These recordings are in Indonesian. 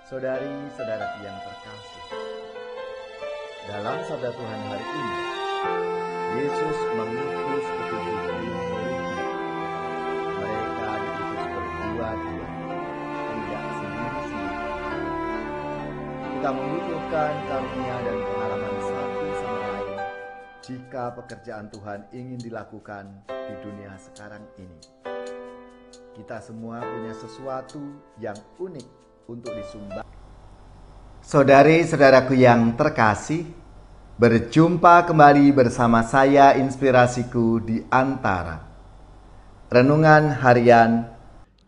Saudari-saudaraku yang terkasih, dalam sabda Tuhan hari ini, Yesus mengutus ketujuh murid-Nya. Mereka diutus berdua-dua, tidak sendiri-sendiri. Kita membutuhkan karunia dan pengalaman satu sama lain jika pekerjaan Tuhan ingin dilakukan di dunia sekarang ini. Kita semua punya sesuatu yang unik untuk disumbang. Saudari-saudaraku yang terkasih, berjumpa kembali bersama saya Inspirasiku di Antara. Renungan harian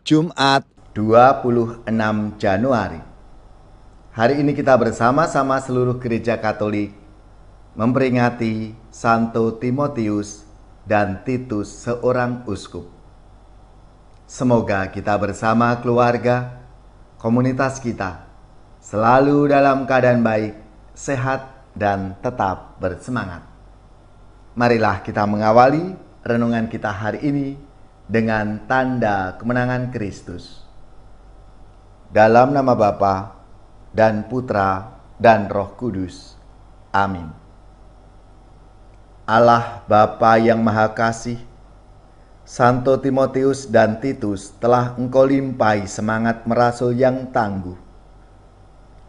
Jumat 26 Januari. Hari ini kita bersama-sama seluruh gereja Katolik memperingati Santo Timotius dan Titus, seorang uskup. Semoga kita bersama keluarga, komunitas kita selalu dalam keadaan baik, sehat, dan tetap bersemangat. Marilah kita mengawali renungan kita hari ini dengan tanda kemenangan Kristus. Dalam nama Bapa dan Putra dan Roh Kudus. Amin. Allah Bapa yang Maha Kasih, Santo Timotius dan Titus telah Engkau limpahi semangat merasul yang tangguh.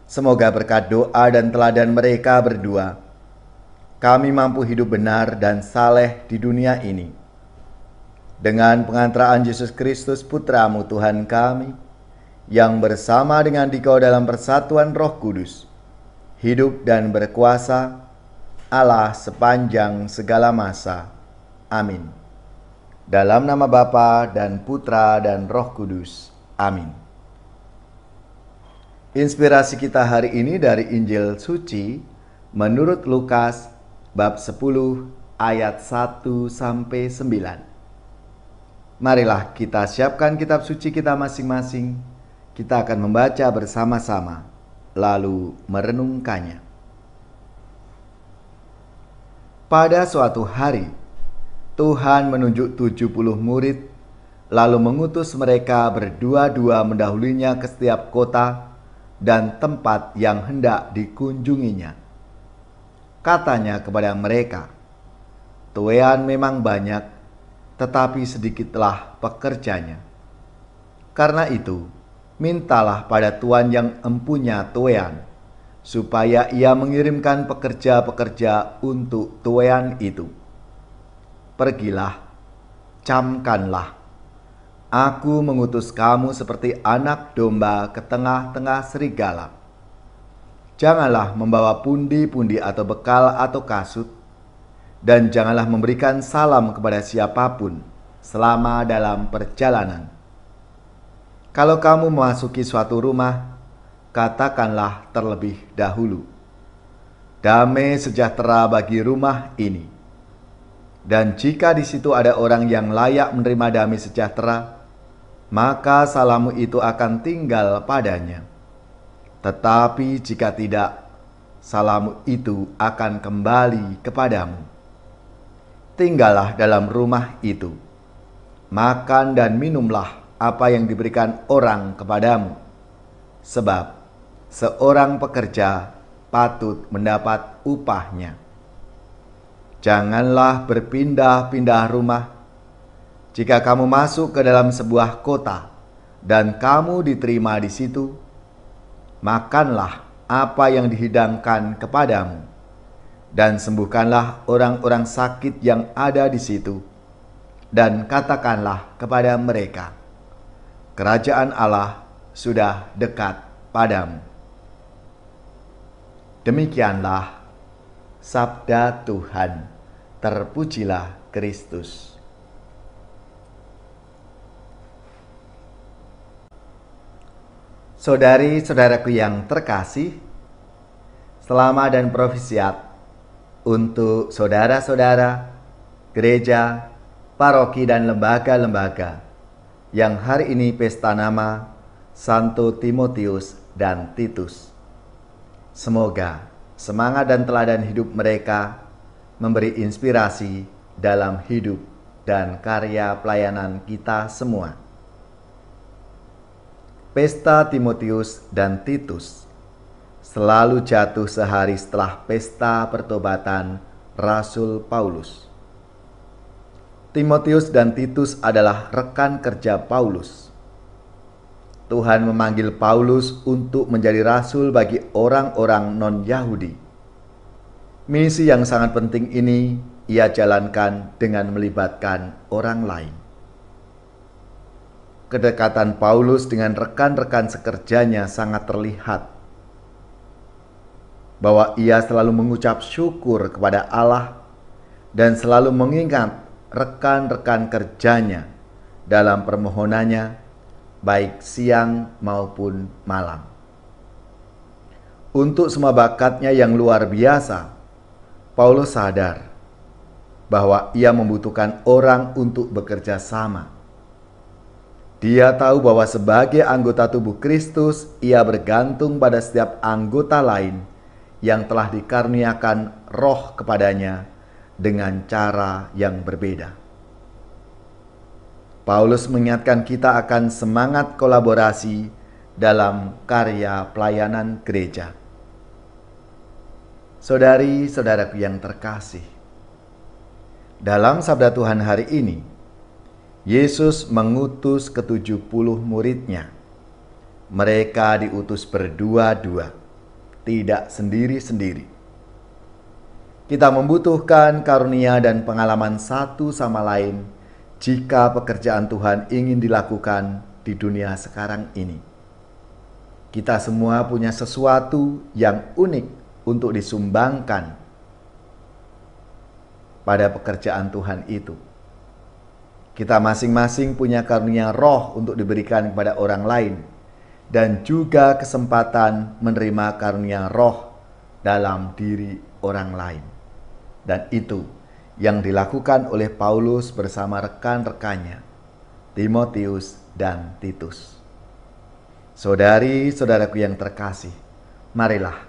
Semoga berkat doa dan teladan mereka berdua, kami mampu hidup benar dan saleh di dunia ini. Dengan pengantaraan Yesus Kristus Putra-Mu Tuhan kami, yang bersama dengan Dikau dalam persatuan Roh Kudus, hidup dan berkuasa Allah sepanjang segala masa. Amin. Dalam nama Bapa dan Putra dan Roh Kudus. Amin. Inspirasi kita hari ini dari Injil Suci menurut Lukas bab 10 ayat 1-9. Marilah kita siapkan kitab suci kita masing-masing. Kita akan membaca bersama-sama, lalu merenungkannya. Pada suatu hari, Tuhan menunjuk 70 murid, lalu mengutus mereka berdua-dua mendahulinya ke setiap kota dan tempat yang hendak dikunjunginya. Katanya kepada mereka, "Tuaian memang banyak, tetapi sedikitlah pekerjanya. Karena itu, mintalah pada Tuan yang empunya tuaian, supaya ia mengirimkan pekerja-pekerja untuk tuaian itu. Pergilah, camkanlah. Aku mengutus kamu seperti anak domba ke tengah-tengah serigala. Janganlah membawa pundi-pundi atau bekal atau kasut, dan janganlah memberikan salam kepada siapapun selama dalam perjalanan. Kalau kamu memasuki suatu rumah, katakanlah terlebih dahulu, 'Damai sejahtera bagi rumah ini.' Dan jika di situ ada orang yang layak menerima damai sejahtera, maka salammu itu akan tinggal padanya. Tetapi jika tidak, salammu itu akan kembali kepadamu. Tinggallah dalam rumah itu, makan dan minumlah apa yang diberikan orang kepadamu, sebab seorang pekerja patut mendapat upahnya. Janganlah berpindah-pindah rumah. Jika kamu masuk ke dalam sebuah kota dan kamu diterima di situ, makanlah apa yang dihidangkan kepadamu, dan sembuhkanlah orang-orang sakit yang ada di situ, dan katakanlah kepada mereka, 'Kerajaan Allah sudah dekat padamu.'" Demikianlah sabda Tuhan. Terpujilah Kristus. Saudari-saudaraku yang terkasih, selamat dan profisiat untuk saudara-saudara, gereja, paroki, dan lembaga-lembaga yang hari ini pesta nama Santo Timotius dan Titus. Semoga semangat dan teladan hidup mereka memberi inspirasi dalam hidup dan karya pelayanan kita semua. pesta Timotius dan Titus selalu jatuh sehari setelah pesta pertobatan Rasul Paulus. Timotius dan Titus adalah rekan kerja Paulus. Tuhan memanggil Paulus untuk menjadi rasul bagi orang-orang non-Yahudi. Misi yang sangat penting ini ia jalankan dengan melibatkan orang lain. Kedekatan Paulus dengan rekan-rekan sekerjanya sangat terlihat, bahwa ia selalu mengucap syukur kepada Allah dan selalu mengingat rekan-rekan kerjanya dalam permohonannya, baik siang maupun malam. Untuk semua bakatnya yang luar biasa, Paulus sadar bahwa ia membutuhkan orang untuk bekerja sama. Dia tahu bahwa sebagai anggota tubuh Kristus, ia bergantung pada setiap anggota lain yang telah dikaruniakan Roh kepadanya dengan cara yang berbeda. Paulus mengingatkan kita akan semangat kolaborasi dalam karya pelayanan gereja. Saudari-saudaraku yang terkasih, dalam sabda Tuhan hari ini, Yesus mengutus ke-70 muridnya. Mereka diutus berdua-dua, tidak sendiri-sendiri. Kita membutuhkan karunia dan pengalaman satu sama lain jika pekerjaan Tuhan ingin dilakukan di dunia sekarang ini. Kita semua punya sesuatu yang unik untuk disumbangkan pada pekerjaan Tuhan itu. Kita masing-masing punya karunia Roh untuk diberikan kepada orang lain, dan juga kesempatan menerima karunia Roh dalam diri orang lain. Dan itu yang dilakukan oleh Paulus bersama rekan-rekannya, Timotius dan Titus. Saudari-saudaraku yang terkasih, marilah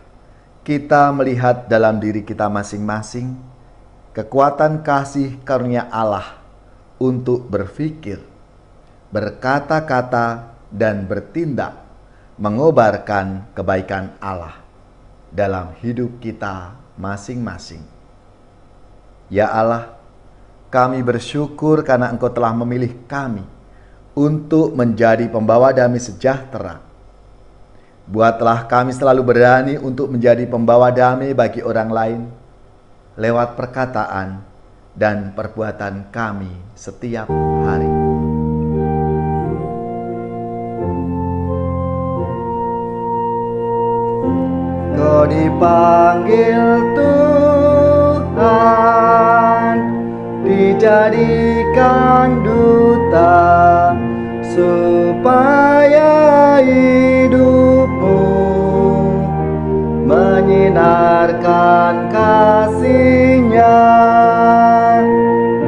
kita melihat dalam diri kita masing-masing kekuatan kasih karunia Allah untuk berpikir, berkata-kata, dan bertindak mengobarkan kebaikan Allah dalam hidup kita masing-masing. Ya Allah, kami bersyukur karena Engkau telah memilih kami untuk menjadi pembawa damai sejahtera. Buatlah kami selalu berani untuk menjadi pembawa damai bagi orang lain lewat perkataan dan perbuatan kami setiap hari. Kau dipanggil Tuhan, dijadikan duta supaya hidupmu menyinarkan kasih-Nya.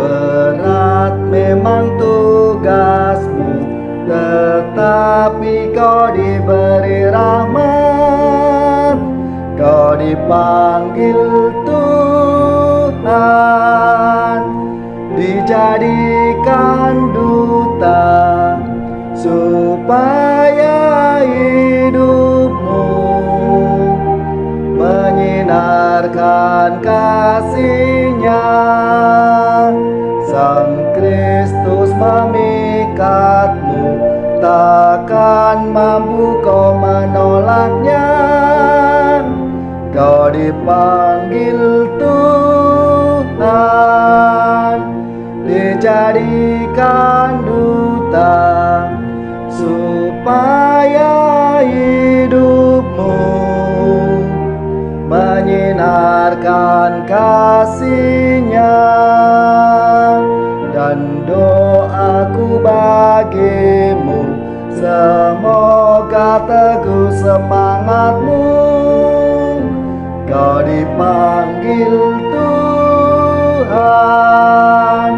Berat memang tugasmu, tetapi kau diberi rahmat. Kau dipanggil Tuhan, dijadikan duta supaya hidupmu menyinarkan kasih-Nya. Sang Kristus memikatmu, takkan mampu kau menolaknya. Kau dipanggil Tuhan, dijadikan duta supaya hidupmu menyinarkan kasih-Nya. Dan doaku bagimu, semoga teguh semangatmu. Kau dipanggil Tuhan,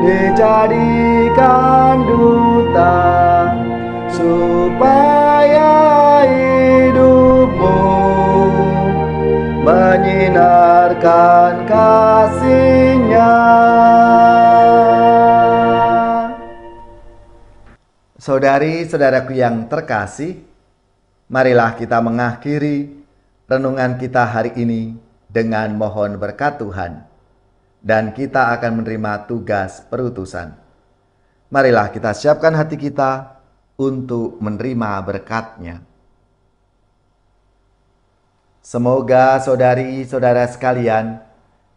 dijadikan duta supaya hidupmu menyinarkan kasih-Nya. Saudari-saudaraku yang terkasih, marilah kita mengakhiri renungan kita hari ini dengan mohon berkat Tuhan, dan kita akan menerima tugas perutusan. Marilah kita siapkan hati kita untuk menerima berkat-Nya. Semoga saudari-saudara sekalian,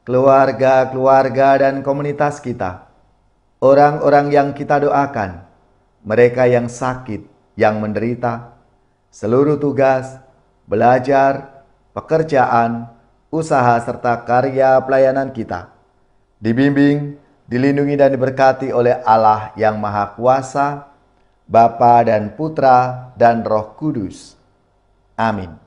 keluarga-keluarga dan komunitas kita, orang-orang yang kita doakan, mereka yang sakit, yang menderita, seluruh tugas, belajar, pekerjaan, usaha serta karya pelayanan kita, dibimbing, dilindungi dan diberkati oleh Allah yang Maha Kuasa, Bapa dan Putra dan Roh Kudus. Amin.